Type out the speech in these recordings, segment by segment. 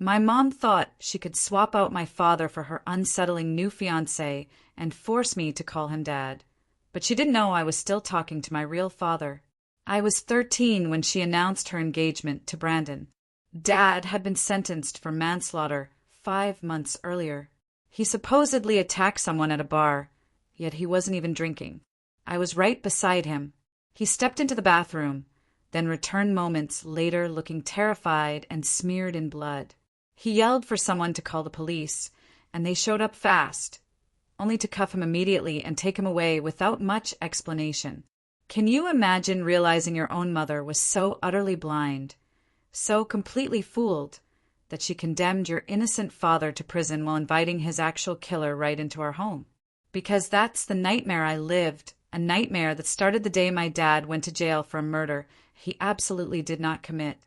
My mom thought she could swap out my father for her unsettling new fiancé and force me to call him Dad. But she didn't know I was still talking to my real father. I was 13 when she announced her engagement to Brandon. Dad had been sentenced for manslaughter 5 months earlier. He supposedly attacked someone at a bar, yet he wasn't even drinking. I was right beside him. He stepped into the bathroom, then returned moments later looking terrified and smeared in blood. He yelled for someone to call the police, and they showed up fast, only to cuff him immediately and take him away without much explanation. Can you imagine realizing your own mother was so utterly blind, so completely fooled, that she condemned your innocent father to prison while inviting his actual killer right into our home? Because that's the nightmare I lived, a nightmare that started the day my dad went to jail for a murder he absolutely did not commit.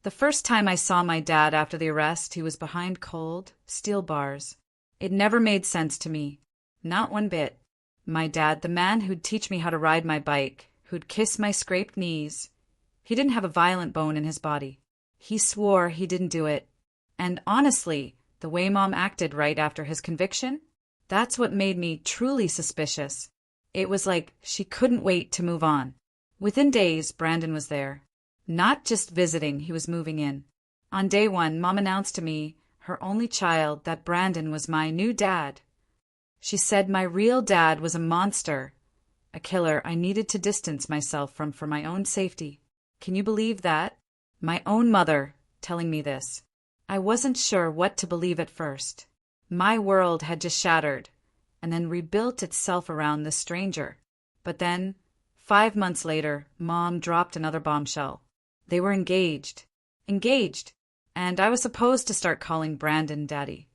The first time I saw my dad after the arrest, he was behind cold, steel bars. It never made sense to me. Not one bit. My dad, the man who'd teach me how to ride my bike, who'd kiss my scraped knees, he didn't have a violent bone in his body. He swore he didn't do it. And honestly, the way Mom acted right after his conviction, that's what made me truly suspicious. It was like she couldn't wait to move on. Within days, Brandon was there. Not just visiting, he was moving in. On day one, Mom announced to me, her only child, that Brandon was my new dad. She said my real dad was a monster, a killer I needed to distance myself from for my own safety. Can you believe that? My own mother telling me this. I wasn't sure what to believe at first. My world had just shattered, and then rebuilt itself around this stranger. But then, 5 months later, Mom dropped another bombshell. They were engaged. Engaged. And I was supposed to start calling Brandon Daddy.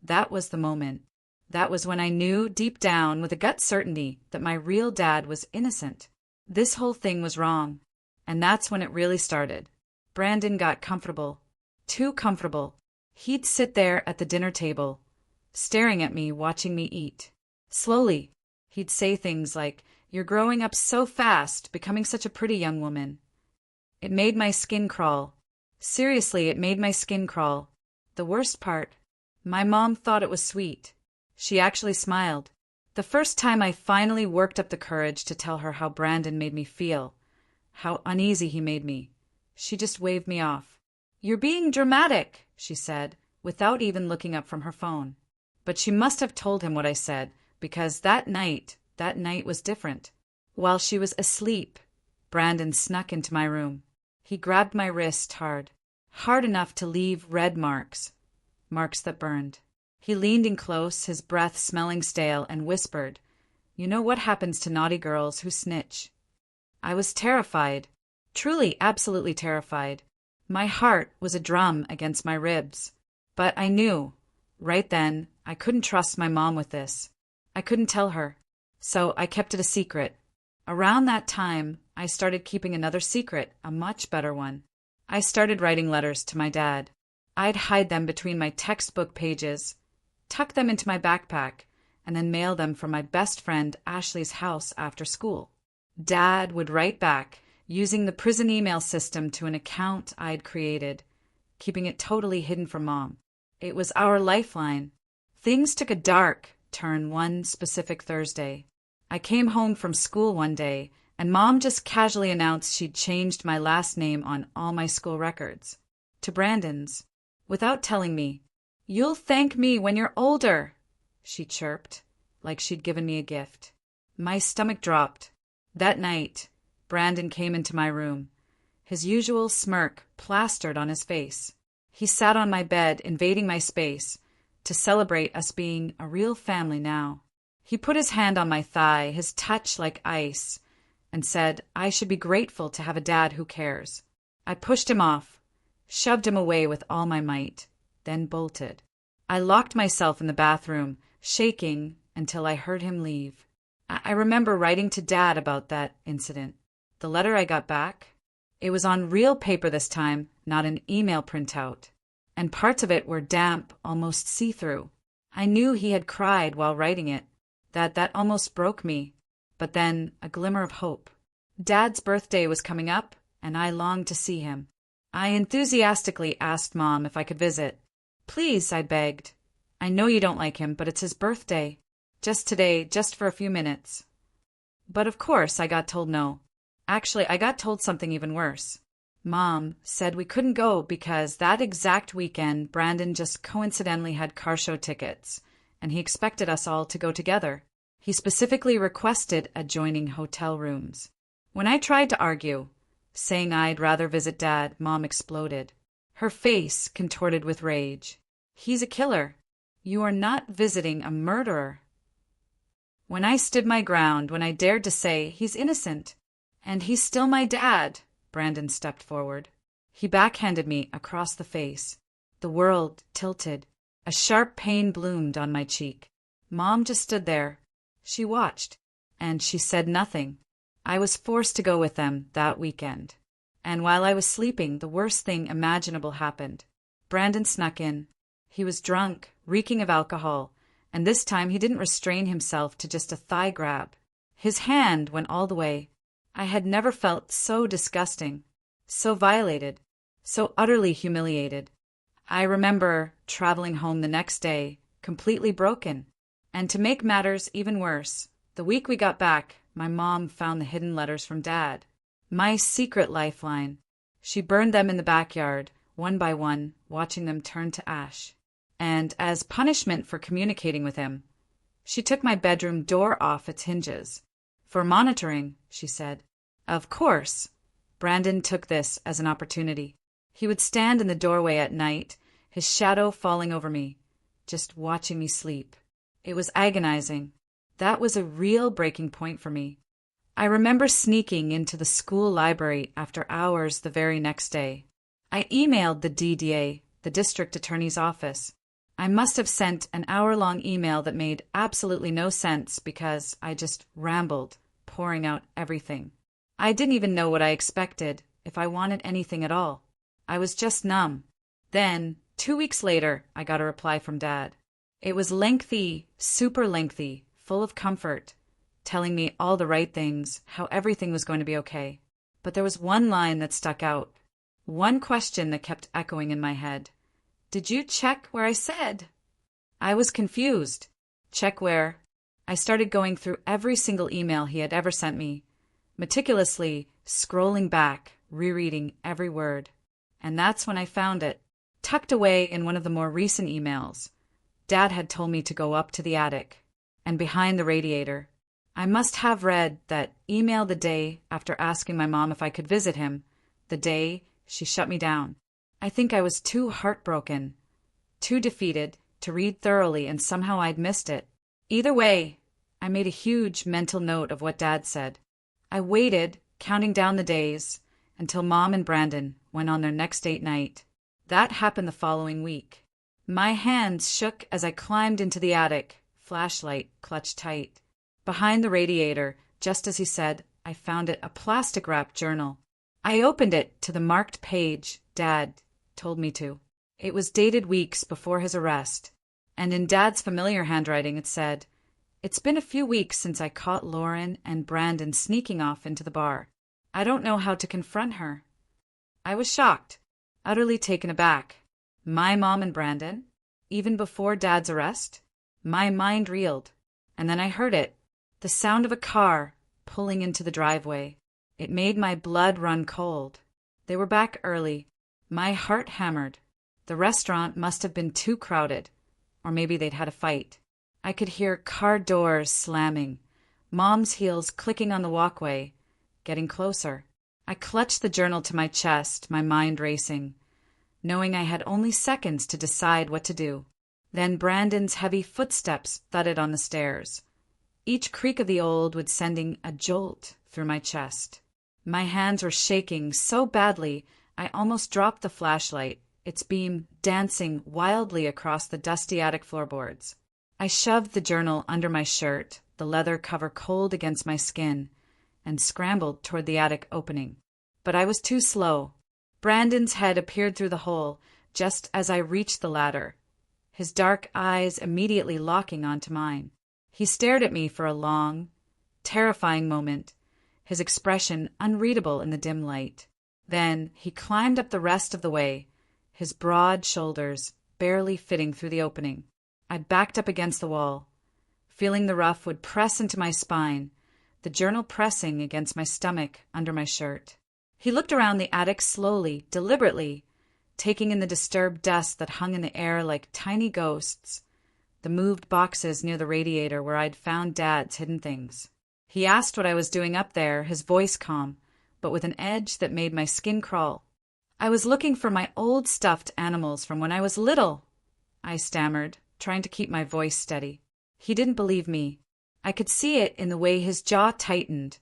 That was the moment. That was when I knew, deep down, with a gut certainty, that my real dad was innocent. This whole thing was wrong. And that's when it really started. Brandon got comfortable. Too comfortable. He'd sit there at the dinner table, staring at me, watching me eat. Slowly, he'd say things like, "You're growing up so fast, becoming such a pretty young woman." It made my skin crawl. Seriously, it made my skin crawl. The worst part, my mom thought it was sweet. She actually smiled. The first time I finally worked up the courage to tell her how Brandon made me feel, how uneasy he made me, she just waved me off. "You're being dramatic," she said, without even looking up from her phone. But she must have told him what I said, because that night was different. While she was asleep, Brandon snuck into my room. He grabbed my wrist hard enough to leave red marks that burned. He leaned in close, his breath smelling stale, and whispered, "You know what happens to naughty girls who snitch." I was terrified, truly, absolutely terrified. My heart was a drum against my ribs. But I knew, right then, I couldn't trust my mom with this. I couldn't tell her. So I kept it a secret. Around that time, I started keeping another secret, a much better one. I started writing letters to my dad. I'd hide them between my textbook pages, tuck them into my backpack, and then mail them from my best friend Ashley's house after school. Dad would write back, using the prison email system to an account I'd created, keeping it totally hidden from Mom. It was our lifeline. Things took a dark turn one specific Thursday. I came home from school one day, and Mom just casually announced she'd changed my last name on all my school records to Brandon's, without telling me. "You'll thank me when you're older," she chirped, like she'd given me a gift. My stomach dropped. That night, Brandon came into my room, his usual smirk plastered on his face. He sat on my bed, invading my space, to celebrate us being a real family now. He put his hand on my thigh, his touch like ice, and said I should be grateful to have a dad who cares. I pushed him off, shoved him away with all my might, then bolted. I locked myself in the bathroom, shaking until I heard him leave. I remember writing to Dad about that incident. The letter I got back, it was on real paper this time, not an email printout, and parts of it were damp, almost see-through. I knew he had cried while writing it. That almost broke me, but then a glimmer of hope. Dad's birthday was coming up, and I longed to see him. I enthusiastically asked Mom if I could visit. Please, I begged. I know you don't like him, but it's his birthday. Just today, just for a few minutes. But of course, I got told no. Actually, I got told something even worse. Mom said we couldn't go because that exact weekend, Brandon just coincidentally had car show tickets, and he expected us all to go together. He specifically requested adjoining hotel rooms. When I tried to argue, saying I'd rather visit Dad, Mom exploded. Her face contorted with rage. He's a killer. You are not visiting a murderer. When I stood my ground, when I dared to say he's innocent, and he's still my dad, Brandon stepped forward. He backhanded me across the face. The world tilted. A sharp pain bloomed on my cheek. Mom just stood there. She watched, and she said nothing. I was forced to go with them that weekend. And while I was sleeping, the worst thing imaginable happened. Brandon snuck in. He was drunk, reeking of alcohol, and this time he didn't restrain himself to just a thigh grab. His hand went all the way. I had never felt so disgusting, so violated, so utterly humiliated. I remember traveling home the next day, completely broken. And to make matters even worse, the week we got back, my mom found the hidden letters from Dad. My secret lifeline. She burned them in the backyard, one by one, watching them turn to ash. And as punishment for communicating with him, she took my bedroom door off its hinges. For monitoring, she said. Of course, Brandon took this as an opportunity. He would stand in the doorway at night, his shadow falling over me, just watching me sleep. It was agonizing. That was a real breaking point for me. I remember sneaking into the school library after hours the very next day. I emailed the DDA, the district attorney's office. I must have sent an hour-long email that made absolutely no sense because I just rambled, pouring out everything. I didn't even know what I expected, if I wanted anything at all. I was just numb. Then, 2 weeks later, I got a reply from Dad. It was lengthy, super lengthy, full of comfort, telling me all the right things, how everything was going to be okay. But there was one line that stuck out, one question that kept echoing in my head. Did you check where I said? I was confused. Check where? I started going through every single email he had ever sent me, meticulously scrolling back, rereading every word. And that's when I found it, tucked away in one of the more recent emails. Dad had told me to go up to the attic, and behind the radiator. I must have read that email the day after asking my mom if I could visit him, the day she shut me down. I think I was too heartbroken, too defeated to read thoroughly, and somehow I'd missed it. Either way, I made a huge mental note of what Dad said. I waited, counting down the days, until Mom and Brandon went on their next date night. That happened the following week. My hands shook as I climbed into the attic, flashlight clutched tight. Behind the radiator, just as he said, I found it a plastic-wrapped journal. I opened it to the marked page Dad told me to. It was dated weeks before his arrest, and in Dad's familiar handwriting it said, "It's been a few weeks since I caught Lauren and Brandon sneaking off into the bar. I don't know how to confront her." I was shocked, utterly taken aback. My mom and Brandon? Even before Dad's arrest? My mind reeled, and then I heard it, the sound of a car pulling into the driveway. It made my blood run cold. They were back early. My heart hammered. The restaurant must have been too crowded, or maybe they'd had a fight. I could hear car doors slamming, Mom's heels clicking on the walkway, getting closer. I clutched the journal to my chest, my mind racing, knowing I had only seconds to decide what to do. Then Brandon's heavy footsteps thudded on the stairs. Each creak of the old would sending a jolt through my chest. My hands were shaking so badly I almost dropped the flashlight, its beam dancing wildly across the dusty attic floorboards. I shoved the journal under my shirt, the leather cover cold against my skin, and scrambled toward the attic opening. But I was too slow. Brandon's head appeared through the hole just as I reached the ladder, his dark eyes immediately locking onto mine. He stared at me for a long, terrifying moment, his expression unreadable in the dim light. Then he climbed up the rest of the way, his broad shoulders barely fitting through the opening. I backed up against the wall, feeling the rough would press into my spine, the journal pressing against my stomach under my shirt. He looked around the attic slowly, deliberately, taking in the disturbed dust that hung in the air like tiny ghosts, the moved boxes near the radiator where I'd found Dad's hidden things. He asked what I was doing up there, his voice calm, but with an edge that made my skin crawl. "I was looking for my old stuffed animals from when I was little," I stammered, trying to keep my voice steady. He didn't believe me. I could see it in the way his jaw tightened,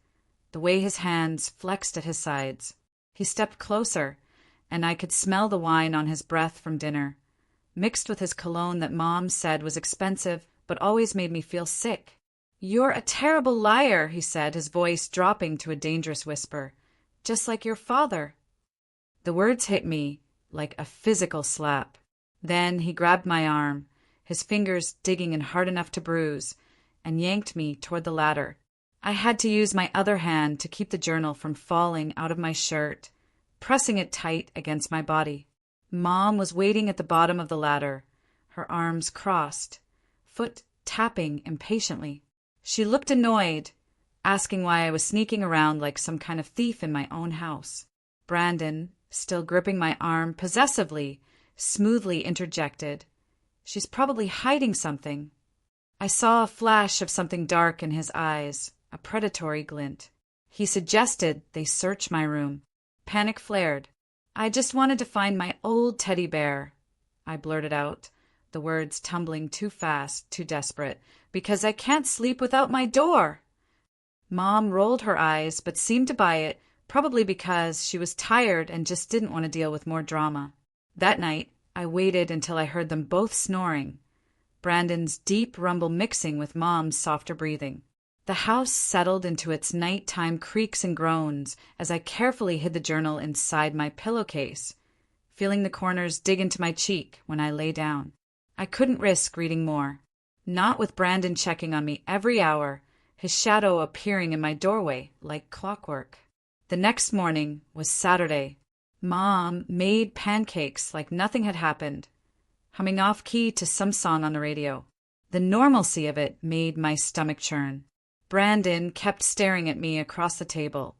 the way his hands flexed at his sides. He stepped closer, and I could smell the wine on his breath from dinner, mixed with his cologne that Mom said was expensive but always made me feel sick. "You're a terrible liar," he said, his voice dropping to a dangerous whisper. "Just like your father." The words hit me like a physical slap. Then he grabbed my arm, his fingers digging in hard enough to bruise, and yanked me toward the ladder. I had to use my other hand to keep the journal from falling out of my shirt, pressing it tight against my body. Mom was waiting at the bottom of the ladder, her arms crossed, foot tapping impatiently. She looked annoyed, asking why I was sneaking around like some kind of thief in my own house. Brandon, still gripping my arm possessively, smoothly interjected, "She's probably hiding something." I saw a flash of something dark in his eyes, a predatory glint. He suggested they search my room. Panic flared. "I just wanted to find my old teddy bear," I blurted out, the words tumbling too fast, too desperate, "because I can't sleep without my door." Mom rolled her eyes but seemed to buy it, probably because she was tired and just didn't want to deal with more drama. That night, I waited until I heard them both snoring, Brandon's deep rumble mixing with Mom's softer breathing. The house settled into its nighttime creaks and groans as I carefully hid the journal inside my pillowcase, feeling the corners dig into my cheek when I lay down. I couldn't risk reading more, not with Brandon checking on me every hour, his shadow appearing in my doorway like clockwork. The next morning was Saturday. Mom made pancakes like nothing had happened, humming off-key to some song on the radio. The normalcy of it made my stomach churn. Brandon kept staring at me across the table,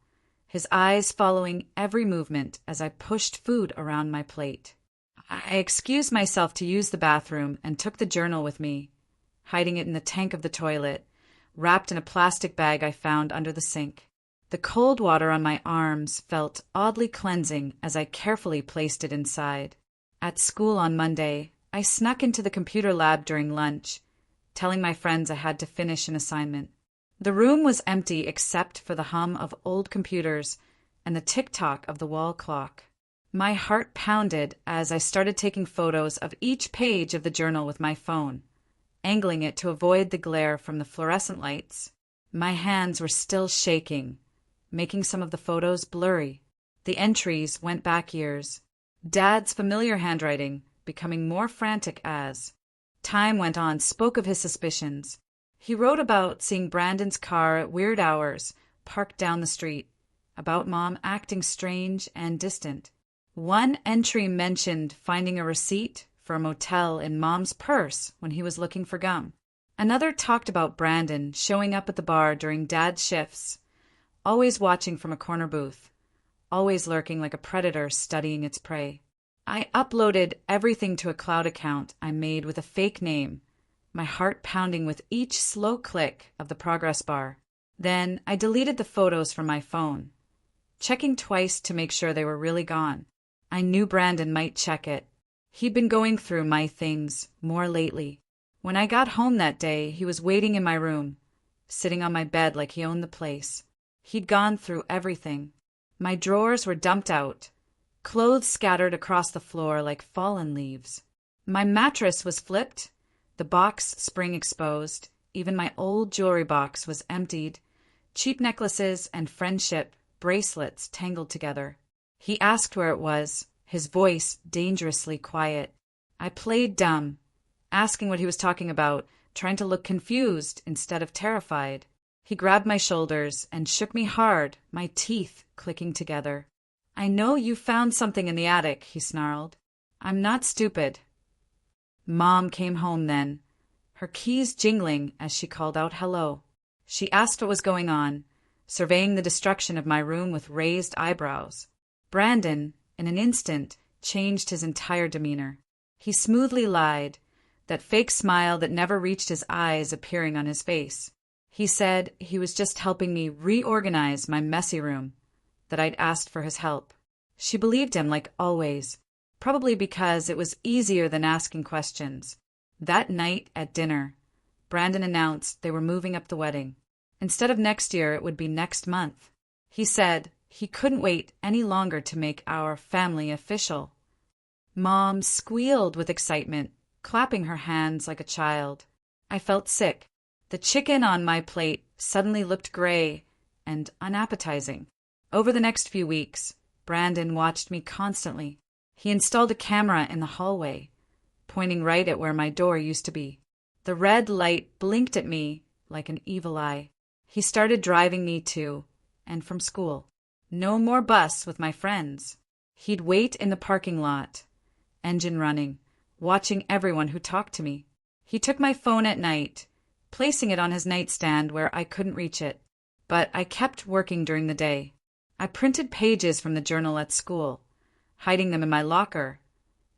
his eyes following every movement as I pushed food around my plate. I excused myself to use the bathroom and took the journal with me, hiding it in the tank of the toilet, wrapped in a plastic bag I found under the sink. The cold water on my arms felt oddly cleansing as I carefully placed it inside. At school on Monday, I snuck into the computer lab during lunch, telling my friends I had to finish an assignment. The room was empty except for the hum of old computers and the tick-tock of the wall clock. My heart pounded as I started taking photos of each page of the journal with my phone, angling it to avoid the glare from the fluorescent lights. My hands were still shaking, making some of the photos blurry. The entries went back years. Dad's familiar handwriting becoming more frantic as time went on, spoke of his suspicions. He wrote about seeing Brandon's car at weird hours, parked down the street, about Mom acting strange and distant. One entry mentioned finding a receipt for a motel in Mom's purse when he was looking for gum. Another talked about Brandon showing up at the bar during Dad's shifts, always watching from a corner booth, always lurking like a predator studying its prey. I uploaded everything to a cloud account I made with a fake name, my heart pounding with each slow click of the progress bar. Then I deleted the photos from my phone, checking twice to make sure they were really gone. I knew Brandon might check it. He'd been going through my things more lately. When I got home that day, he was waiting in my room, sitting on my bed like he owned the place. He'd gone through everything. My drawers were dumped out, clothes scattered across the floor like fallen leaves. My mattress was flipped, the box spring exposed, even my old jewelry box was emptied, cheap necklaces and friendship bracelets tangled together. He asked where it was, his voice dangerously quiet. I played dumb, asking what he was talking about, trying to look confused instead of terrified. He grabbed my shoulders and shook me hard, my teeth clicking together. "I know you found something in the attic," he snarled. "I'm not stupid." Mom came home then, her keys jingling as she called out hello. She asked what was going on, surveying the destruction of my room with raised eyebrows. Brandon, in an instant, changed his entire demeanor. He smoothly lied, that fake smile that never reached his eyes appearing on his face. He said he was just helping me reorganize my messy room, that I'd asked for his help. She believed him like always, probably because it was easier than asking questions. That night at dinner, Brandon announced they were moving up the wedding. Instead of next year, it would be next month. He said he couldn't wait any longer to make our family official. Mom squealed with excitement, clapping her hands like a child. I felt sick. The chicken on my plate suddenly looked gray and unappetizing. Over the next few weeks, Brandon watched me constantly. He installed a camera in the hallway, pointing right at where my door used to be. The red light blinked at me like an evil eye. He started driving me to and from school. No more bus with my friends. He'd wait in the parking lot, engine running, watching everyone who talked to me. He took my phone at night, placing it on his nightstand where I couldn't reach it. But I kept working during the day. I printed pages from the journal at school, hiding them in my locker,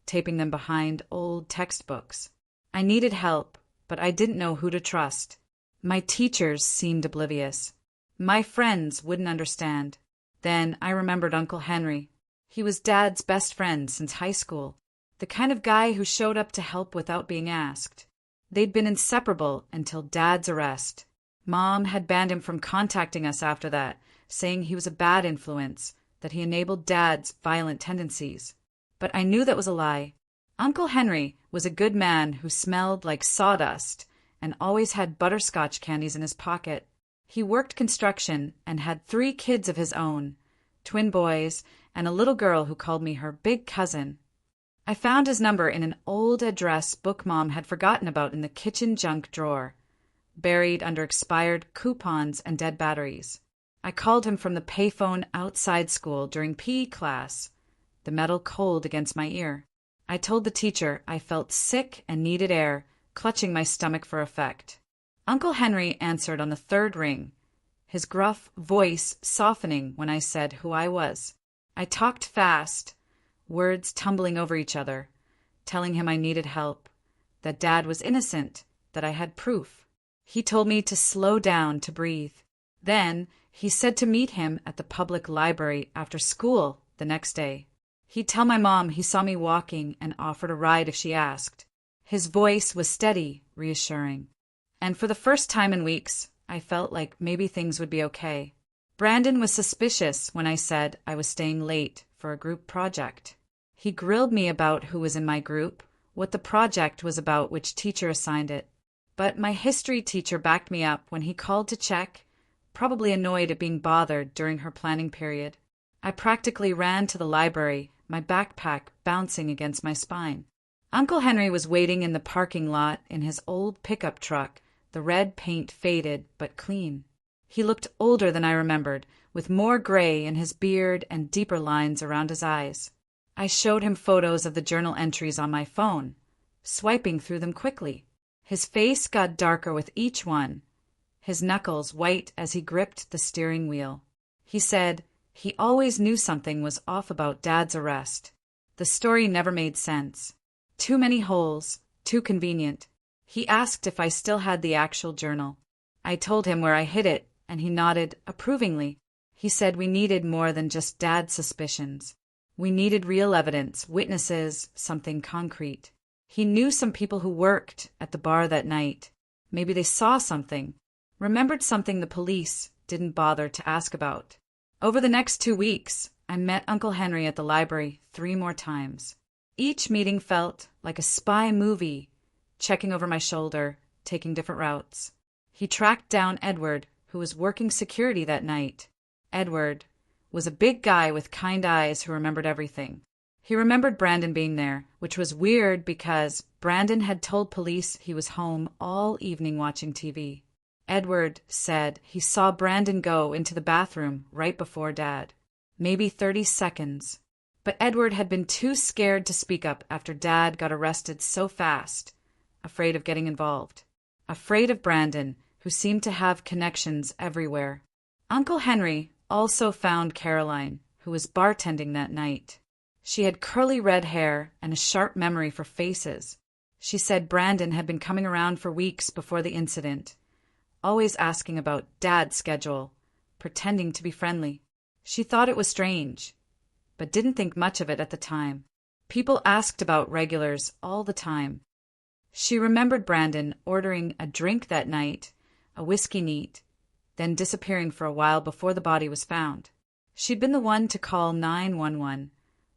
taping them behind old textbooks. I needed help, but I didn't know who to trust. My teachers seemed oblivious. My friends wouldn't understand. Then I remembered Uncle Henry. He was Dad's best friend since high school, the kind of guy who showed up to help without being asked. They'd been inseparable until Dad's arrest. Mom had banned him from contacting us after that, saying he was a bad influence, that he enabled Dad's violent tendencies. But I knew that was a lie. Uncle Henry was a good man who smelled like sawdust and always had butterscotch candies in his pocket. He worked construction and had 3 kids of his own, twin boys and a little girl who called me her big cousin. I found his number in an old address book Mom had forgotten about in the kitchen junk drawer, buried under expired coupons and dead batteries. I called him from the payphone outside school during PE class, the metal cold against my ear. I told the teacher I felt sick and needed air, clutching my stomach for effect. Uncle Henry answered on the 3rd ring, his gruff voice softening when I said who I was. I talked fast, words tumbling over each other, telling him I needed help, that Dad was innocent, that I had proof. He told me to slow down, to breathe. Then he said to meet him at the public library after school the next day. He'd tell my mom he saw me walking and offered a ride if she asked. His voice was steady, reassuring. And for the first time in weeks, I felt like maybe things would be okay. Brandon was suspicious when I said I was staying late for a group project. He grilled me about who was in my group, what the project was about, which teacher assigned it. But my history teacher backed me up when he called to check, probably annoyed at being bothered during her planning period. I practically ran to the library, my backpack bouncing against my spine. Uncle Henry was waiting in the parking lot in his old pickup truck, the red paint faded but clean. He looked older than I remembered, with more gray in his beard and deeper lines around his eyes. I showed him photos of the journal entries on my phone, swiping through them quickly. His face got darker with each one, his knuckles white as he gripped the steering wheel. He said he always knew something was off about Dad's arrest. The story never made sense. Too many holes, too convenient. He asked if I still had the actual journal. I told him where I hid it, and he nodded approvingly. He said we needed more than just Dad's suspicions. We needed real evidence, witnesses, something concrete. He knew some people who worked at the bar that night. Maybe they saw something, remembered something the police didn't bother to ask about. Over the next 2 weeks, I met Uncle Henry at the library 3 more times. Each meeting felt like a spy movie, checking over my shoulder, taking different routes. He tracked down Edward, who was working security that night. Edward was a big guy with kind eyes who remembered everything. He remembered Brandon being there, which was weird because Brandon had told police he was home all evening watching TV. Edward said he saw Brandon go into the bathroom right before Dad. maybe 30 seconds. But Edward had been too scared to speak up after Dad got arrested so fast, afraid of getting involved. Afraid of Brandon, who seemed to have connections everywhere. Uncle Henry also found Caroline, who was bartending that night. She had curly red hair and a sharp memory for faces. She said Brandon had been coming around for weeks before the incident, always asking about Dad's schedule, pretending to be friendly. She thought it was strange, but didn't think much of it at the time. People asked about regulars all the time. She remembered Brandon ordering a drink that night, a whiskey neat, then disappearing for a while before the body was found. She'd been the one to call 911,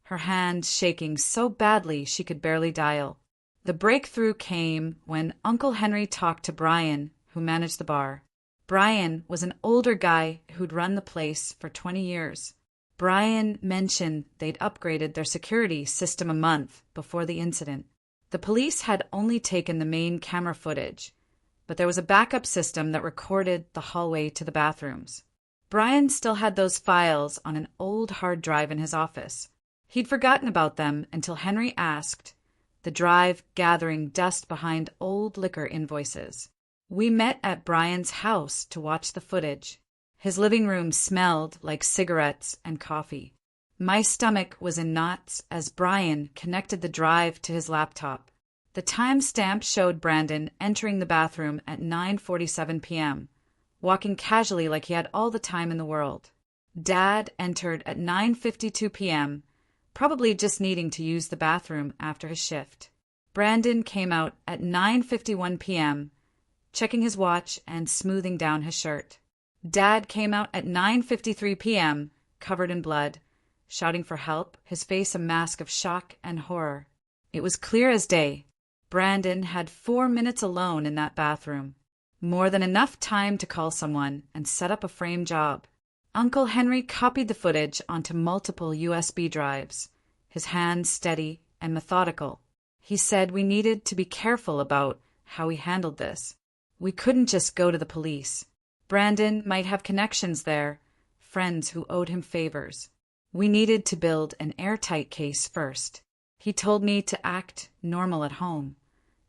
her hand shaking so badly she could barely dial. The breakthrough came when Uncle Henry talked to Brian, who managed the bar. Brian was an older guy who'd run the place for 20 years. Brian mentioned they'd upgraded their security system a month before the incident. The police had only taken the main camera footage, but there was a backup system that recorded the hallway to the bathrooms. Brian still had those files on an old hard drive in his office. He'd forgotten about them until Henry asked, the drive gathering dust behind old liquor invoices. We met at Brian's house to watch the footage. His living room smelled like cigarettes and coffee. My stomach was in knots as Brian connected the drive to his laptop. The timestamp showed Brandon entering the bathroom at 9:47 p.m., walking casually like he had all the time in the world. Dad entered at 9:52 p.m., probably just needing to use the bathroom after his shift. Brandon came out at 9:51 p.m., checking his watch and smoothing down his shirt. Dad came out at 9:53 p.m., covered in blood, shouting for help, his face a mask of shock and horror. It was clear as day. Brandon had 4 minutes alone in that bathroom. More than enough time to call someone and set up a frame job. Uncle Henry copied the footage onto multiple USB drives, his hands steady and methodical. He said we needed to be careful about how we handled this. We couldn't just go to the police. Brandon might have connections there, friends who owed him favors. We needed to build an airtight case first. He told me to act normal at home,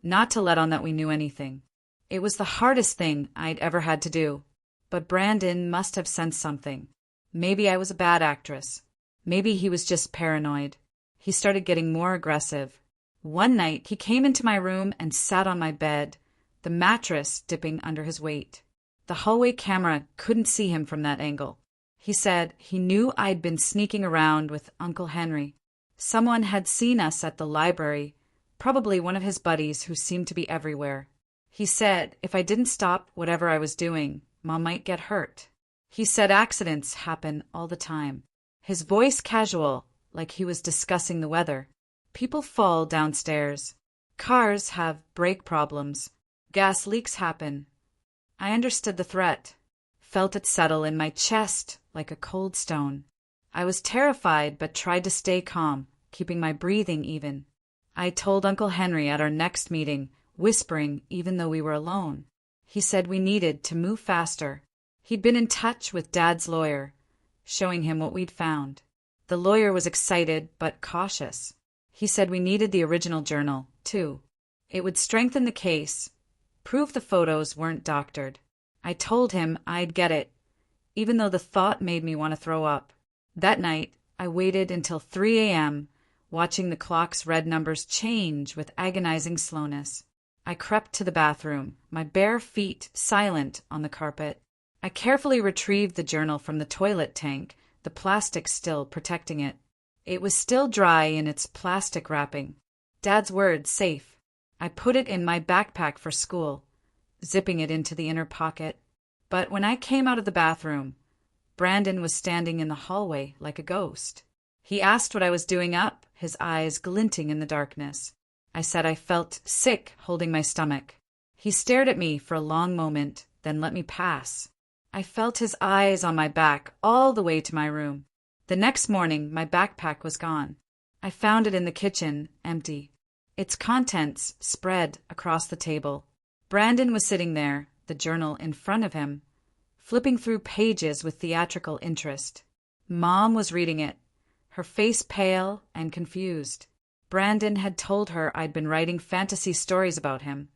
not to let on that we knew anything. It was the hardest thing I'd ever had to do. But Brandon must have sensed something. Maybe I was a bad actress. Maybe he was just paranoid. He started getting more aggressive. One night, he came into my room and sat on my bed, the mattress dipping under his weight. The hallway camera couldn't see him from that angle. He said he knew I'd been sneaking around with Uncle Henry. Someone had seen us at the library, probably one of his buddies who seemed to be everywhere. He said if I didn't stop whatever I was doing, Mom might get hurt. He said accidents happen all the time. His voice casual, like he was discussing the weather. People fall downstairs. Cars have brake problems. Gas leaks happen. I understood the threat, felt it settle in my chest like a cold stone. I was terrified but tried to stay calm, keeping my breathing even. I told Uncle Henry at our next meeting, whispering even though we were alone. He said we needed to move faster. He'd been in touch with Dad's lawyer, showing him what we'd found. The lawyer was excited but cautious. He said we needed the original journal, too. It would strengthen the case, prove the photos weren't doctored. I told him I'd get it, even though the thought made me want to throw up. That night, I waited until 3 a.m., watching the clock's red numbers change with agonizing slowness. I crept to the bathroom, my bare feet silent on the carpet. I carefully retrieved the journal from the toilet tank, the plastic still protecting it. It was still dry in its plastic wrapping. Dad's word, safe. I put it in my backpack for school, zipping it into the inner pocket. But when I came out of the bathroom, Brandon was standing in the hallway like a ghost. He asked what I was doing up, his eyes glinting in the darkness. I said I felt sick holding my stomach. He stared at me for a long moment, then let me pass. I felt his eyes on my back all the way to my room. The next morning, my backpack was gone. I found it in the kitchen, empty. Its contents spread across the table. Brandon was sitting there, the journal in front of him, flipping through pages with theatrical interest. Mom was reading it, her face pale and confused. Brandon had told her I'd been writing fantasy stories about him,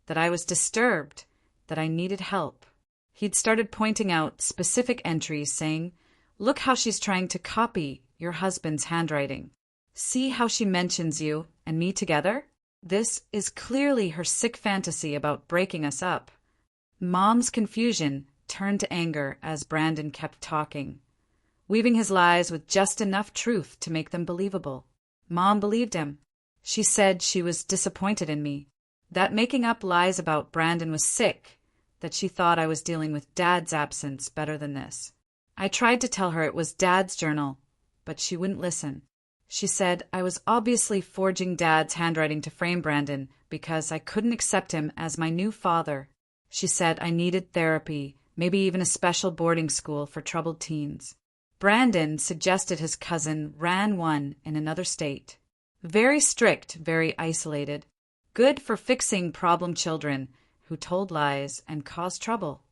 that I was disturbed, that I needed help. He'd started pointing out specific entries saying, "Look how she's trying to copy your husband's handwriting. See how she mentions you and me together? This is clearly her sick fantasy about breaking us up." Mom's confusion turned to anger as Brandon kept talking, weaving his lies with just enough truth to make them believable. Mom believed him. She said she was disappointed in me, that making up lies about Brandon was sick, that she thought I was dealing with Dad's absence better than this. I tried to tell her it was Dad's journal, but she wouldn't listen. She said I was obviously forging Dad's handwriting to frame Brandon because I couldn't accept him as my new father. She said I needed therapy, maybe even a special boarding school for troubled teens. Brandon suggested his cousin ran one in another state. Very strict, very isolated. Good for fixing problem children who told lies and caused trouble.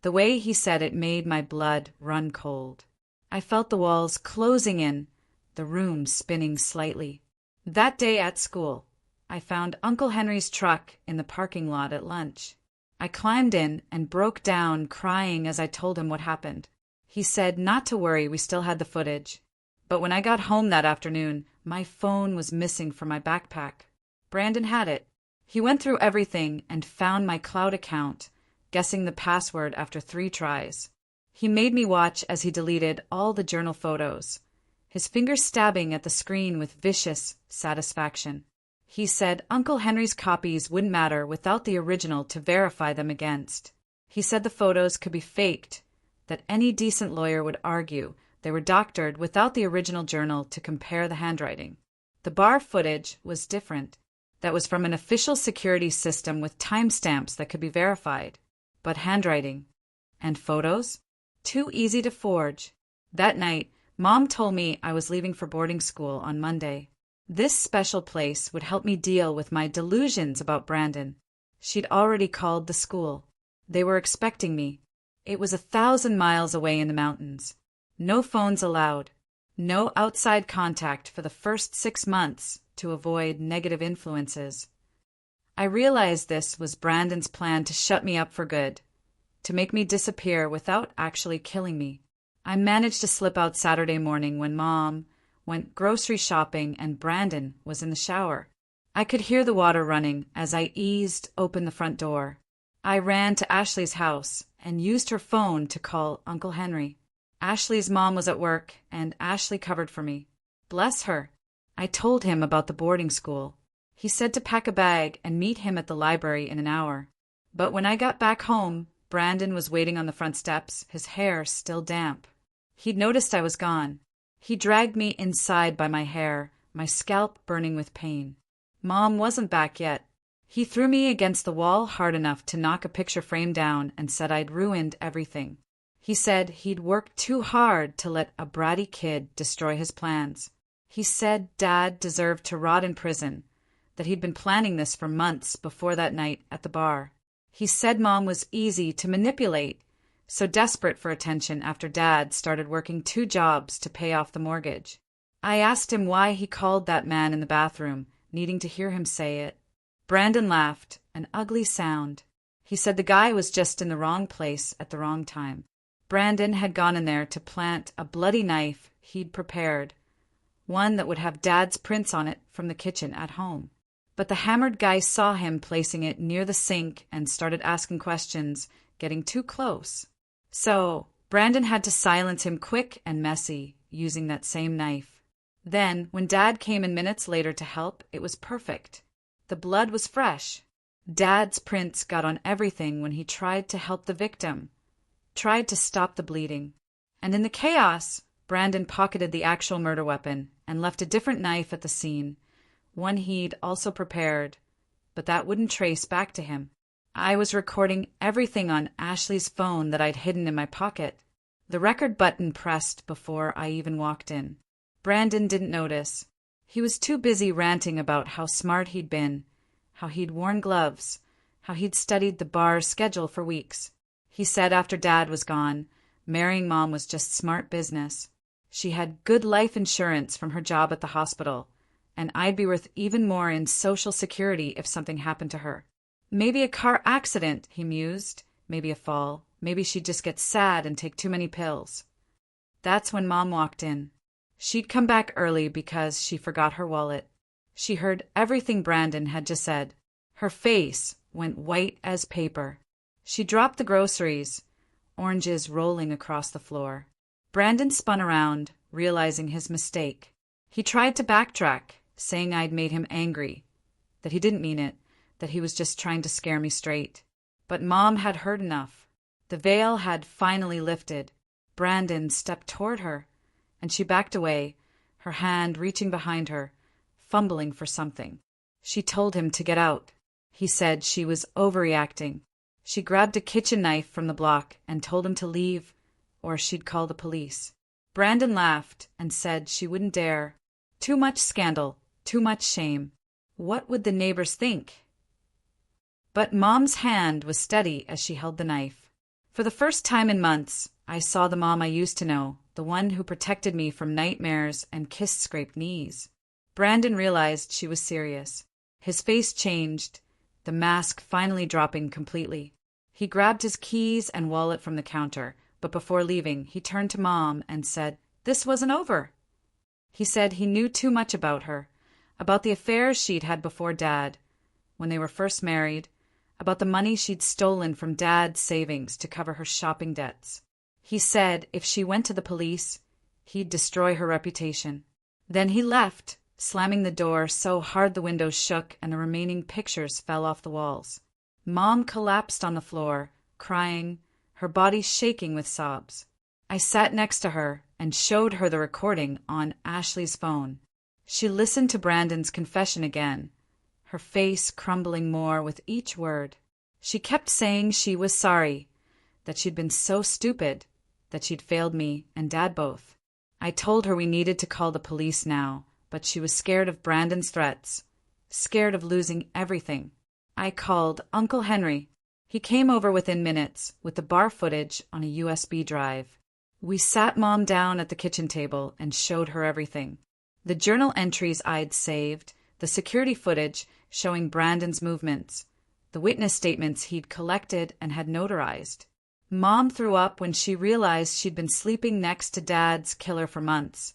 The way he said it made my blood run cold. I felt the walls closing in, the room spinning slightly. That day at school, I found Uncle Henry's truck in the parking lot at lunch. I climbed in and broke down crying as I told him what happened. He said not to worry, we still had the footage. But when I got home that afternoon, my phone was missing from my backpack. Brandon had it. He went through everything and found my cloud account, guessing the password after 3 tries. He made me watch as he deleted all the journal photos, his fingers stabbing at the screen with vicious satisfaction. He said Uncle Henry's copies wouldn't matter without the original to verify them against. He said the photos could be faked, that any decent lawyer would argue they were doctored without the original journal to compare the handwriting. The bar footage was different. That was from an official security system with timestamps that could be verified. But handwriting and photos? Too easy to forge. That night, Mom told me I was leaving for boarding school on Monday. This special place would help me deal with my delusions about Brandon. She'd already called the school. They were expecting me. It was 1,000 miles away in the mountains. No phones allowed. No outside contact for the first 6 months to avoid negative influences. I realized this was Brandon's plan to shut me up for good, to make me disappear without actually killing me. I managed to slip out Saturday morning when Mom went grocery shopping and Brandon was in the shower. I could hear the water running as I eased open the front door. I ran to Ashley's house and used her phone to call Uncle Henry. Ashley's mom was at work, and Ashley covered for me. Bless her. I told him about the boarding school. He said to pack a bag and meet him at the library in an hour. But when I got back home, Brandon was waiting on the front steps, his hair still damp. He'd noticed I was gone. He dragged me inside by my hair, my scalp burning with pain. Mom wasn't back yet. He threw me against the wall hard enough to knock a picture frame down and said I'd ruined everything. He said he'd worked too hard to let a bratty kid destroy his plans. He said Dad deserved to rot in prison, that he'd been planning this for months before that night at the bar. He said Mom was easy to manipulate, so desperate for attention after Dad started working 2 jobs to pay off the mortgage. I asked him why he called that man in the bathroom, needing to hear him say it. Brandon laughed, an ugly sound. He said the guy was just in the wrong place at the wrong time. Brandon had gone in there to plant a bloody knife he'd prepared, one that would have Dad's prints on it from the kitchen at home. But the hammered guy saw him placing it near the sink and started asking questions, getting too close. So Brandon had to silence him quick and messy, using that same knife. Then, when Dad came in minutes later to help, it was perfect. The blood was fresh. Dad's prints got on everything when he tried to help the victim, tried to stop the bleeding. And in the chaos, Brandon pocketed the actual murder weapon and left a different knife at the scene, one he'd also prepared, but that wouldn't trace back to him. I was recording everything on Ashley's phone that I'd hidden in my pocket. The record button pressed before I even walked in. Brandon didn't notice. He was too busy ranting about how smart he'd been, how he'd worn gloves, how he'd studied the bar's schedule for weeks. He said after Dad was gone, marrying Mom was just smart business. She had good life insurance from her job at the hospital, and I'd be worth even more in Social Security if something happened to her. Maybe a car accident, he mused. Maybe a fall. Maybe she'd just get sad and take too many pills. That's when Mom walked in. She'd come back early because she forgot her wallet. She heard everything Brandon had just said. Her face went white as paper. She dropped the groceries, oranges rolling across the floor. Brandon spun around, realizing his mistake. He tried to backtrack, saying I'd made him angry, that he didn't mean it, that he was just trying to scare me straight. But Mom had heard enough. The veil had finally lifted. Brandon stepped toward her, and she backed away, her hand reaching behind her, fumbling for something. She told him to get out. He said she was overreacting. She grabbed a kitchen knife from the block and told him to leave, or she'd call the police. Brandon laughed and said she wouldn't dare. Too much scandal, too much shame. What would the neighbors think? But Mom's hand was steady as she held the knife. For the first time in months, I saw the Mom I used to know, the one who protected me from nightmares and kissed scraped knees. Brandon realized she was serious. His face changed, the mask finally dropping completely. He grabbed his keys and wallet from the counter, but before leaving, he turned to Mom and said, "This wasn't over." He said he knew too much about her, about the affairs she'd had before Dad, when they were first married, about the money she'd stolen from Dad's savings to cover her shopping debts. He said if she went to the police, he'd destroy her reputation. Then he left, slamming the door so hard the windows shook and the remaining pictures fell off the walls. Mom collapsed on the floor, crying, her body shaking with sobs. I sat next to her and showed her the recording on Ashley's phone. She listened to Brandon's confession again, her face crumbling more with each word. She kept saying she was sorry, that she'd been so stupid, that she'd failed me and Dad both. I told her we needed to call the police now, but she was scared of Brandon's threats, scared of losing everything. I called Uncle Henry. He came over within minutes with the bar footage on a USB drive. We sat Mom down at the kitchen table and showed her everything. The journal entries I'd saved, the security footage showing Brandon's movements, the witness statements he'd collected and had notarized. Mom threw up when she realized she'd been sleeping next to Dad's killer for months,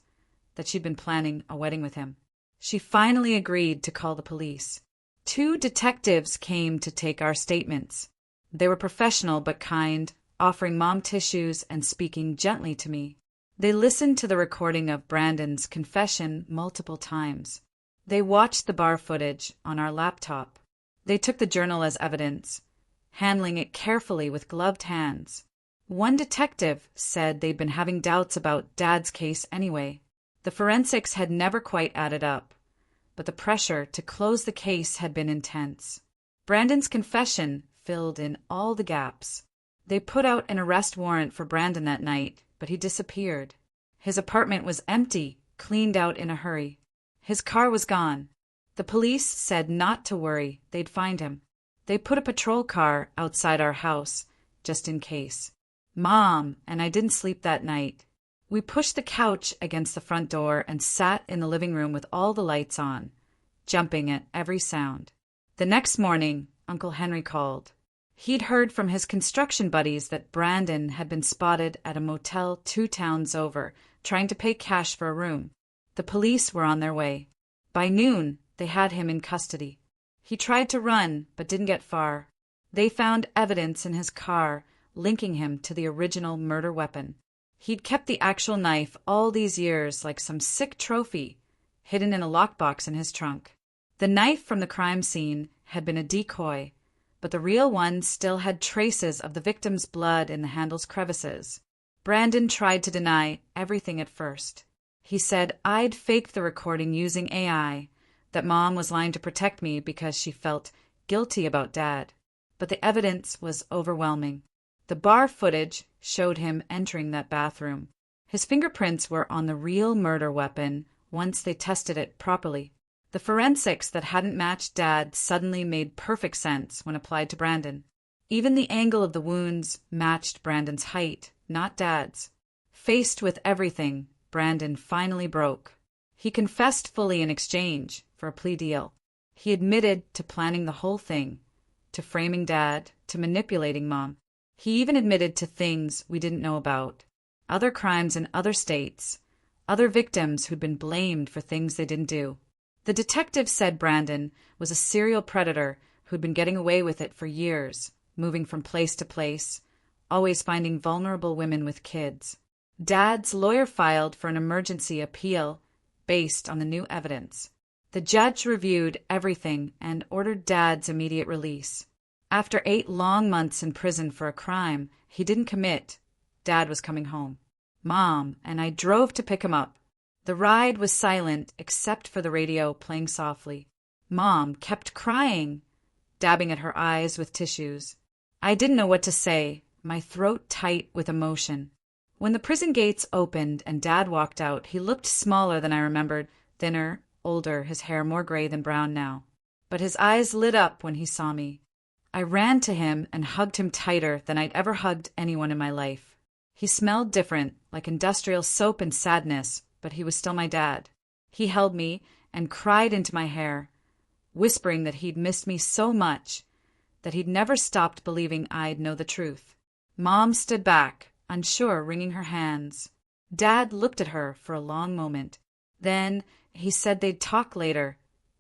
that she'd been planning a wedding with him. She finally agreed to call the police. 2 detectives came to take our statements. They were professional but kind, offering Mom tissues and speaking gently to me. They listened to the recording of Brandon's confession multiple times. They watched the bar footage on our laptop. They took the journal as evidence, handling it carefully with gloved hands. One detective said they'd been having doubts about Dad's case anyway. The forensics had never quite added up, but the pressure to close the case had been intense. Brandon's confession filled in all the gaps. They put out an arrest warrant for Brandon that night, but he disappeared. His apartment was empty, cleaned out in a hurry. His car was gone. The police said not to worry, they'd find him. They put a patrol car outside our house, just in case. Mom and I didn't sleep that night. We pushed the couch against the front door and sat in the living room with all the lights on, jumping at every sound. The next morning, Uncle Henry called. He'd heard from his construction buddies that Brandon had been spotted at a motel 2 towns over, trying to pay cash for a room. The police were on their way. By noon, they had him in custody. He tried to run, but didn't get far. They found evidence in his car linking him to the original murder weapon. He'd kept the actual knife all these years like some sick trophy, hidden in a lockbox in his trunk. The knife from the crime scene had been a decoy, but the real one still had traces of the victim's blood in the handle's crevices. Brandon tried to deny everything at first. He said I'd faked the recording using AI, that Mom was lying to protect me because she felt guilty about Dad. But the evidence was overwhelming. The bar footage showed him entering that bathroom. His fingerprints were on the real murder weapon once they tested it properly. The forensics that hadn't matched Dad suddenly made perfect sense when applied to Brandon. Even the angle of the wounds matched Brandon's height, not Dad's. Faced with everything, Brandon finally broke. He confessed fully in exchange for a plea deal. He admitted to planning the whole thing, to framing Dad, to manipulating Mom. He even admitted to things we didn't know about, other crimes in other states, other victims who'd been blamed for things they didn't do. The detective said Brandon was a serial predator who'd been getting away with it for years, moving from place to place, always finding vulnerable women with kids. Dad's lawyer filed for an emergency appeal based on the new evidence. The judge reviewed everything and ordered Dad's immediate release. After 8 long months in prison for a crime he didn't commit, Dad was coming home. Mom and I drove to pick him up. The ride was silent except for the radio playing softly. Mom kept crying, dabbing at her eyes with tissues. I didn't know what to say, my throat tight with emotion. When the prison gates opened and Dad walked out, he looked smaller than I remembered, thinner, older, his hair more gray than brown now. But his eyes lit up when he saw me. I ran to him and hugged him tighter than I'd ever hugged anyone in my life. He smelled different, like industrial soap and sadness, but he was still my dad. He held me and cried into my hair, whispering that he'd missed me so much, that he'd never stopped believing I'd know the truth. Mom stood back, unsure, wringing her hands. Dad looked at her for a long moment. Then he said they'd talk later,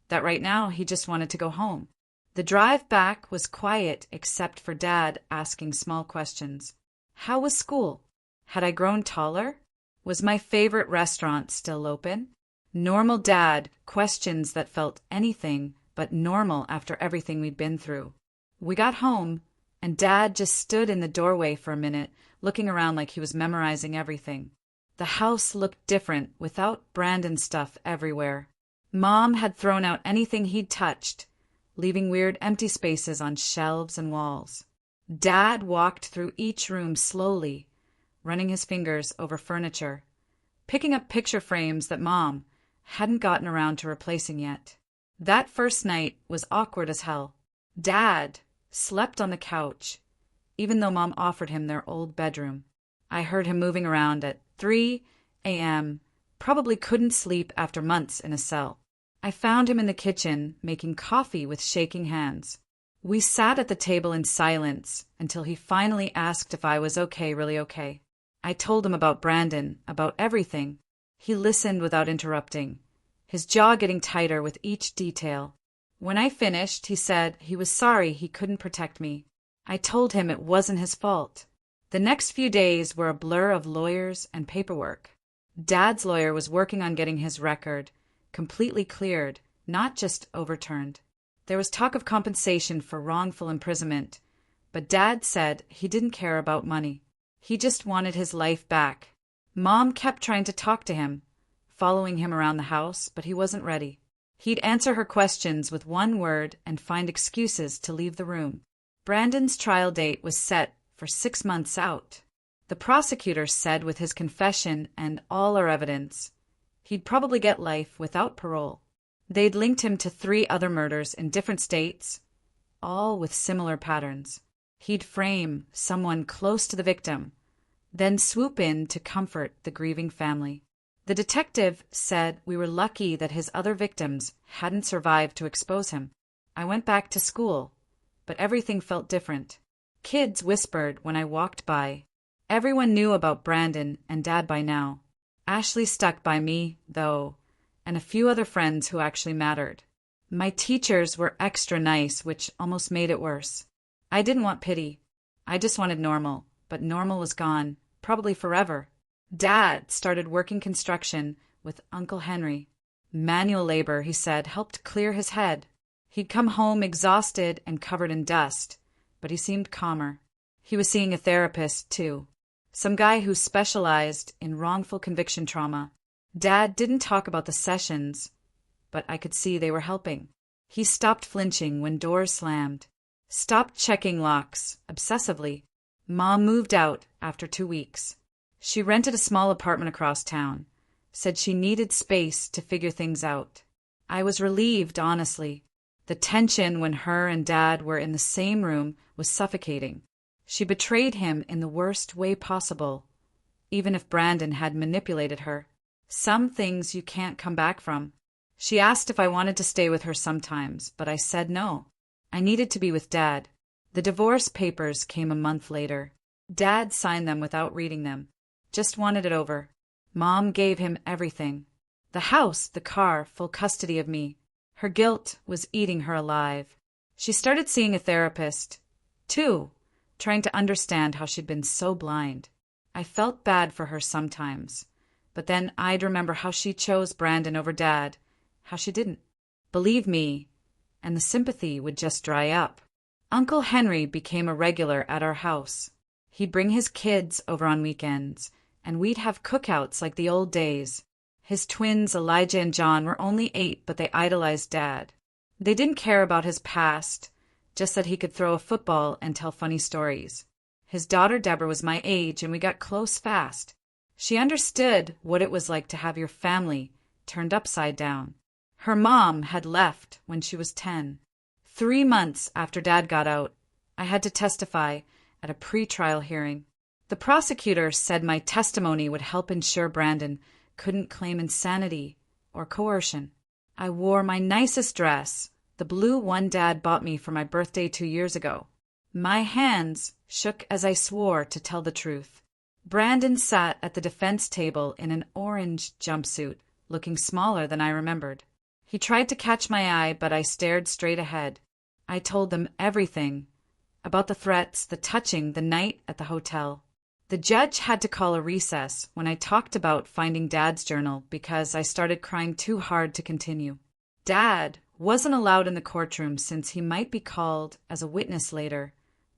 that right now he just wanted to go home. The drive back was quiet except for Dad asking small questions. How was school? Had I grown taller? Was my favorite restaurant still open? Normal Dad questions that felt anything but normal after everything we'd been through. We got home, and Dad just stood in the doorway for a minute, looking around like he was memorizing everything. The house looked different without Brandon stuff everywhere. Mom had thrown out anything he'd touched, leaving weird empty spaces on shelves and walls. Dad walked through each room slowly, running his fingers over furniture, picking up picture frames that Mom hadn't gotten around to replacing yet. That first night was awkward as hell. Dad slept on the couch, even though Mom offered him their old bedroom. I heard him moving around at 3 a.m., probably couldn't sleep after months in a cell. I found him in the kitchen, making coffee with shaking hands. We sat at the table in silence until he finally asked if I was okay, really okay. I told him about Brandon, about everything. He listened without interrupting, his jaw getting tighter with each detail. When I finished, he said he was sorry he couldn't protect me. I told him it wasn't his fault. The next few days were a blur of lawyers and paperwork. Dad's lawyer was working on getting his record completely cleared, not just overturned. There was talk of compensation for wrongful imprisonment, but Dad said he didn't care about money. He just wanted his life back. Mom kept trying to talk to him, following him around the house, but he wasn't ready. He'd answer her questions with one word and find excuses to leave the room. Brandon's trial date was set for 6 months out. The prosecutor said with his confession and all our evidence, he'd probably get life without parole. They'd linked him to 3 other murders in different states, all with similar patterns. He'd frame someone close to the victim, then swoop in to comfort the grieving family. The detective said we were lucky that his other victims hadn't survived to expose him. I went back to school, but everything felt different. Kids whispered when I walked by. Everyone knew about Brandon and Dad by now. Ashley stuck by me, though, and a few other friends who actually mattered. My teachers were extra nice, which almost made it worse. I didn't want pity. I just wanted normal, but normal was gone, probably forever. Dad started working construction with Uncle Henry. Manual labor, he said, helped clear his head. He'd come home exhausted and covered in dust, but he seemed calmer. He was seeing a therapist, too. Some guy who specialized in wrongful conviction trauma. Dad didn't talk about the sessions, but I could see they were helping. He stopped flinching when doors slammed, stopped checking locks obsessively. Mom moved out after 2 weeks. She rented a small apartment across town, said she needed space to figure things out. I was relieved, honestly. The tension when her and Dad were in the same room was suffocating. She betrayed him in the worst way possible, even if Brandon had manipulated her. Some things you can't come back from. She asked if I wanted to stay with her sometimes, but I said no. I needed to be with Dad. The divorce papers came a month later. Dad signed them without reading them. Just wanted it over. Mom gave him everything. The house, the car, full custody of me. Her guilt was eating her alive. She started seeing a therapist, too, trying to understand how she'd been so blind. I felt bad for her sometimes, but then I'd remember how she chose Brandon over Dad, how she didn't. Believe me, and the sympathy would just dry up. Uncle Henry became a regular at our house. He'd bring his kids over on weekends, and we'd have cookouts like the old days. His twins, Elijah and John, were only 8, but they idolized Dad. They didn't care about his past, just that he could throw a football and tell funny stories. His daughter Deborah was my age, and we got close fast. She understood what it was like to have your family turned upside down. Her mom had left when she was 10. 3 months after Dad got out, I had to testify at a pre-trial hearing. The prosecutor said my testimony would help ensure Brandon couldn't claim insanity or coercion. I wore my nicest dress, the blue one Dad bought me for my birthday 2 years ago. My hands shook as I swore to tell the truth. Brandon sat at the defense table in an orange jumpsuit, looking smaller than I remembered. He tried to catch my eye, but I stared straight ahead. I told them everything, about the threats, the touching, the night at the hotel. The judge had to call a recess when I talked about finding Dad's journal because I started crying too hard to continue. Dad wasn't allowed in the courtroom since he might be called as a witness later,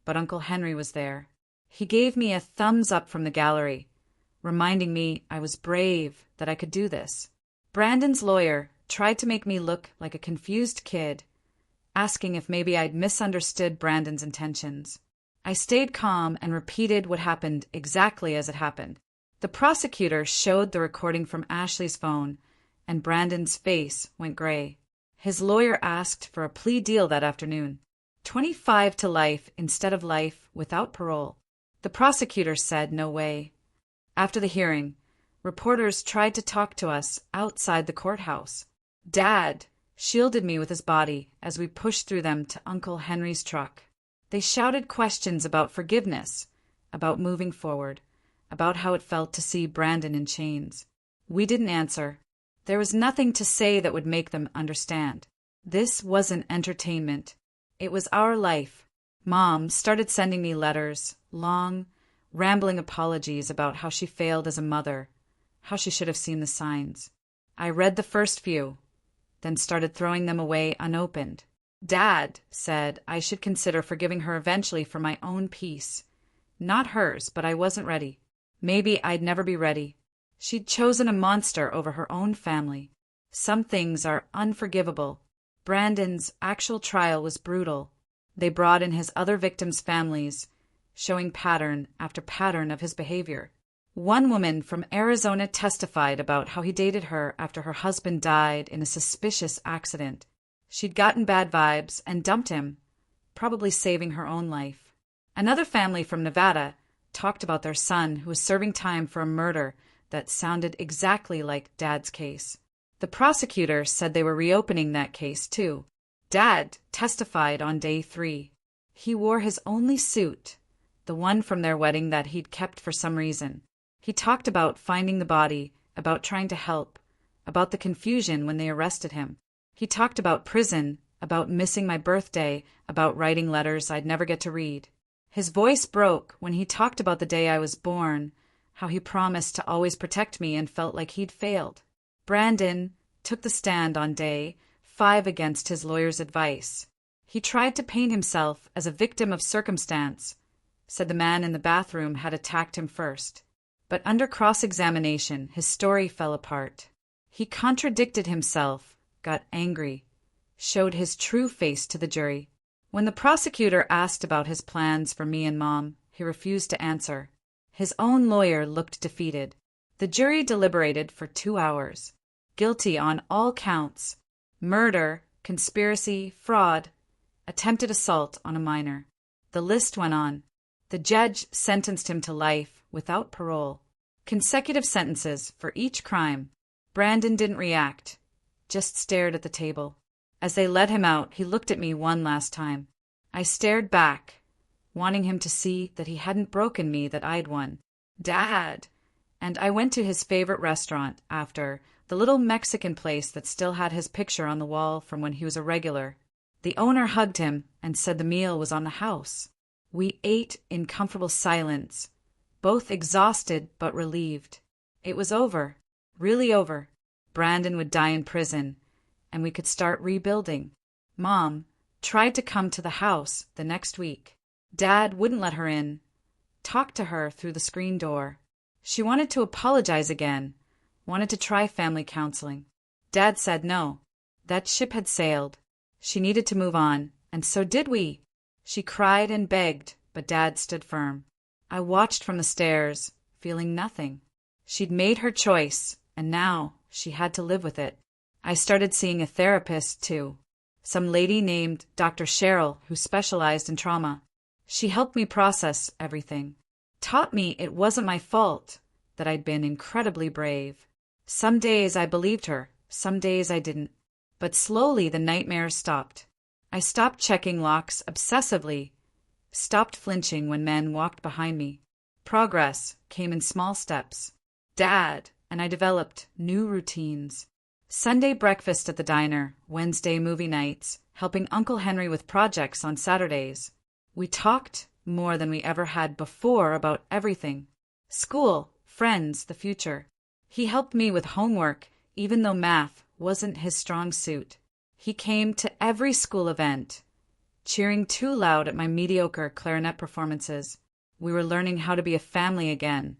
but Uncle Henry was there. He gave me a thumbs up from the gallery, reminding me I was brave, that I could do this. Brandon's lawyer tried to make me look like a confused kid, asking if maybe I'd misunderstood Brandon's intentions. I stayed calm and repeated what happened exactly as it happened. The prosecutor showed the recording from Ashley's phone, and Brandon's face went gray. His lawyer asked for a plea deal that afternoon, 25 to life instead of life without parole. The prosecutor said no way. After the hearing, reporters tried to talk to us outside the courthouse. Dad shielded me with his body as we pushed through them to Uncle Henry's truck. They shouted questions about forgiveness, about moving forward, about how it felt to see Brandon in chains. We didn't answer. There was nothing to say that would make them understand. This wasn't entertainment. It was our life. Mom started sending me letters, long, rambling apologies about how she failed as a mother, how she should have seen the signs. I read the first few, then started throwing them away unopened. Dad said I should consider forgiving her eventually for my own peace. Not hers, but I wasn't ready. Maybe I'd never be ready. She'd chosen a monster over her own family. Some things are unforgivable. Brandon's actual trial was brutal. They brought in his other victims' families, showing pattern after pattern of his behavior. One woman from Arizona testified about how he dated her after her husband died in a suspicious accident. She'd gotten bad vibes and dumped him, probably saving her own life. Another family from Nevada talked about their son who was serving time for a murder that sounded exactly like Dad's case. The prosecutor said they were reopening that case, too. Dad testified on day 3. He wore his only suit, the one from their wedding that he'd kept for some reason. He talked about finding the body, about trying to help, about the confusion when they arrested him. He talked about prison, about missing my birthday, about writing letters I'd never get to read. His voice broke when he talked about the day I was born, how he promised to always protect me and felt like he'd failed. Brandon took the stand on day 5 against his lawyer's advice. He tried to paint himself as a victim of circumstance, said the man in the bathroom had attacked him first. But under cross-examination, his story fell apart. He contradicted himself, got angry, showed his true face to the jury. When the prosecutor asked about his plans for me and Mom, he refused to answer. His own lawyer looked defeated. The jury deliberated for 2 hours. Guilty on all counts: murder, conspiracy, fraud, attempted assault on a minor. The list went on. The judge sentenced him to life without parole. Consecutive sentences for each crime. Brandon didn't react, just stared at the table. As they led him out, he looked at me one last time. I stared back, wanting him to see that he hadn't broken me, that I'd won. Dad! And I went to his favorite restaurant after, the little Mexican place that still had his picture on the wall from when he was a regular. The owner hugged him and said the meal was on the house. We ate in comfortable silence, both exhausted but relieved. It was over, really over. Brandon would die in prison, and we could start rebuilding. Mom tried to come to the house the next week. Dad wouldn't let her in. Talked to her through the screen door. She wanted to apologize again, wanted to try family counseling. Dad said no. That ship had sailed. She needed to move on, and so did we. She cried and begged, but Dad stood firm. I watched from the stairs, feeling nothing. She'd made her choice, and now she had to live with it. I started seeing a therapist, too. Some lady named Dr. Cheryl, who specialized in trauma. She helped me process everything. Taught me it wasn't my fault, that I'd been incredibly brave. Some days I believed her, some days I didn't. But slowly the nightmares stopped. I stopped checking locks obsessively, stopped flinching when men walked behind me. Progress came in small steps. Dad and I developed new routines. Sunday breakfast at the diner, Wednesday movie nights, helping Uncle Henry with projects on Saturdays. We talked more than we ever had before about everything. School, friends, the future. He helped me with homework, even though math wasn't his strong suit. He came to every school event, cheering too loud at my mediocre clarinet performances. We were learning how to be a family again,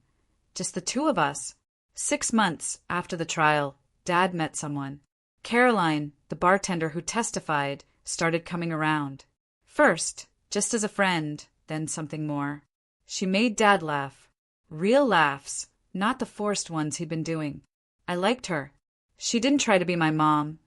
just the two of us. 6 months after the trial, Dad met someone. Caroline, the bartender who testified, started coming around. First, just as a friend, then something more. She made Dad laugh. Real laughs, not the forced ones he'd been doing. I liked her. She didn't try to be my mom,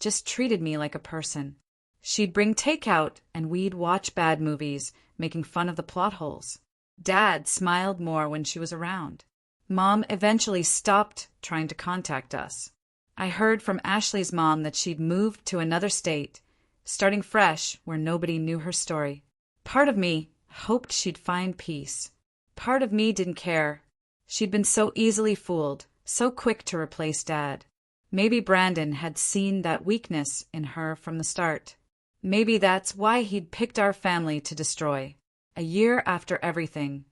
just treated me like a person. She'd bring takeout and we'd watch bad movies, making fun of the plot holes. Dad smiled more when she was around. Mom eventually stopped trying to contact us. I heard from Ashley's mom that she'd moved to another state, starting fresh where nobody knew her story. Part of me hoped she'd find peace. Part of me didn't care. She'd been so easily fooled, so quick to replace Dad. Maybe Brandon had seen that weakness in her from the start. Maybe that's why he'd picked our family to destroy. A year after everything,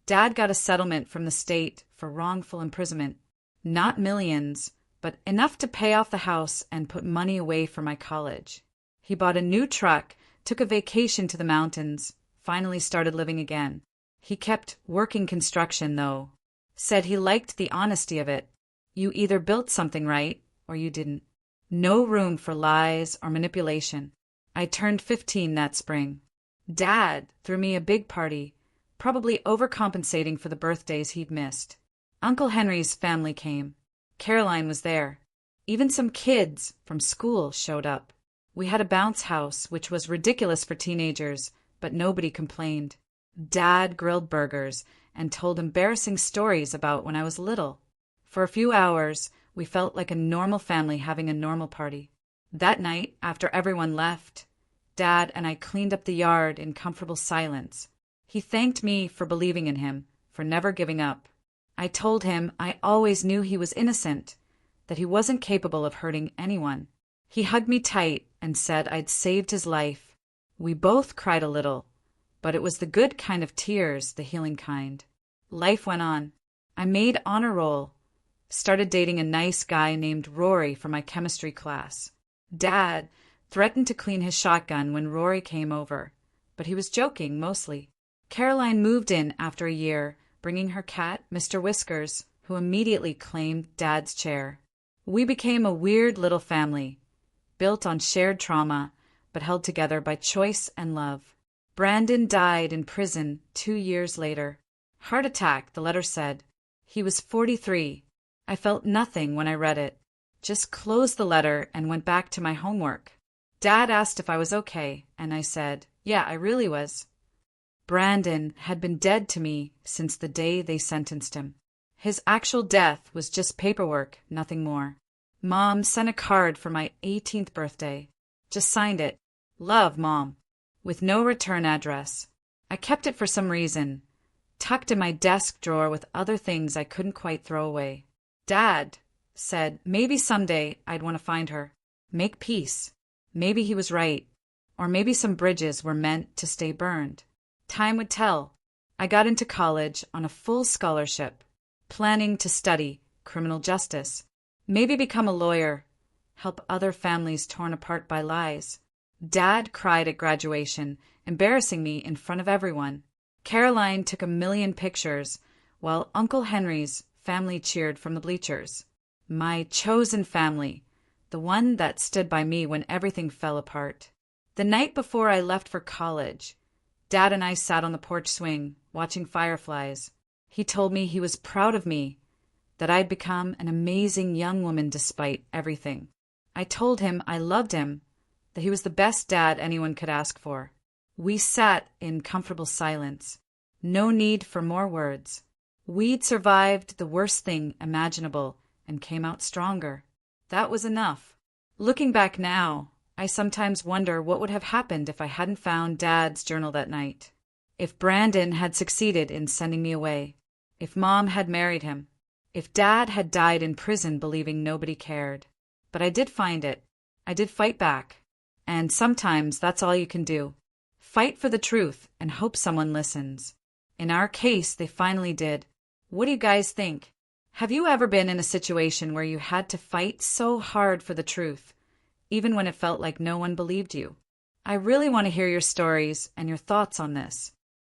Dad got a settlement from the state for wrongful imprisonment. Not millions, but enough to pay off the house and put money away for my college. He bought a new truck, took a vacation to the mountains, finally started living again. He kept working construction, though. Said he liked the honesty of it. You either built something right, or you didn't. No room for lies or manipulation. I turned 15 that spring. Dad threw me a big party, probably overcompensating for the birthdays he'd missed. Uncle Henry's family came. Caroline was there. Even some kids from school showed up. We had a bounce house, which was ridiculous for teenagers, but nobody complained. Dad grilled burgers and told embarrassing stories about when I was little. For a few hours, we felt like a normal family having a normal party. That night, after everyone left, Dad and I cleaned up the yard in comfortable silence. He thanked me for believing in him, for never giving up. I told him I always knew he was innocent, that he wasn't capable of hurting anyone. He hugged me tight and said I'd saved his life. We both cried a little, but it was the good kind of tears, the healing kind. Life went on. I made honor roll. Started dating a nice guy named Rory from my chemistry class. Dad threatened to clean his shotgun when Rory came over, but he was joking mostly. Caroline moved in after a year, bringing her cat, Mr. Whiskers, who immediately claimed Dad's chair. We became a weird little family, built on shared trauma, but held together by choice and love. Brandon died in prison 2 years later. Heart attack, the letter said. He was 43. I felt nothing when I read it. Just closed the letter and went back to my homework. Dad asked if I was okay, and I said, yeah, I really was. Brandon had been dead to me since the day they sentenced him. His actual death was just paperwork, nothing more. Mom sent a card for my 18th birthday. Just signed it, "Love, Mom," with no return address. I kept it for some reason, tucked in my desk drawer with other things I couldn't quite throw away. Dad said maybe someday I'd want to find her, make peace. Maybe he was right, or maybe some bridges were meant to stay burned. Time would tell. I got into college on a full scholarship, planning to study criminal justice, maybe become a lawyer, help other families torn apart by lies. Dad cried at graduation, embarrassing me in front of everyone. Caroline took 1,000,000 pictures, while Uncle Henry's family cheered from the bleachers. My chosen family, the one that stood by me when everything fell apart. The night before I left for college, Dad and I sat on the porch swing, watching fireflies. He told me he was proud of me, that I'd become an amazing young woman despite everything. I told him I loved him, that he was the best dad anyone could ask for. We sat in comfortable silence. No need for more words. We'd survived the worst thing imaginable and came out stronger. That was enough. Looking back now, I sometimes wonder what would have happened if I hadn't found Dad's journal that night. If Brandon had succeeded in sending me away. If Mom had married him. If Dad had died in prison believing nobody cared. But I did find it. I did fight back. And sometimes that's all you can do. Fight for the truth and hope someone listens. In our case, they finally did. What do you guys think? Have you ever been in a situation where you had to fight so hard for the truth, even when it felt like no one believed you? I really want to hear your stories and your thoughts on this.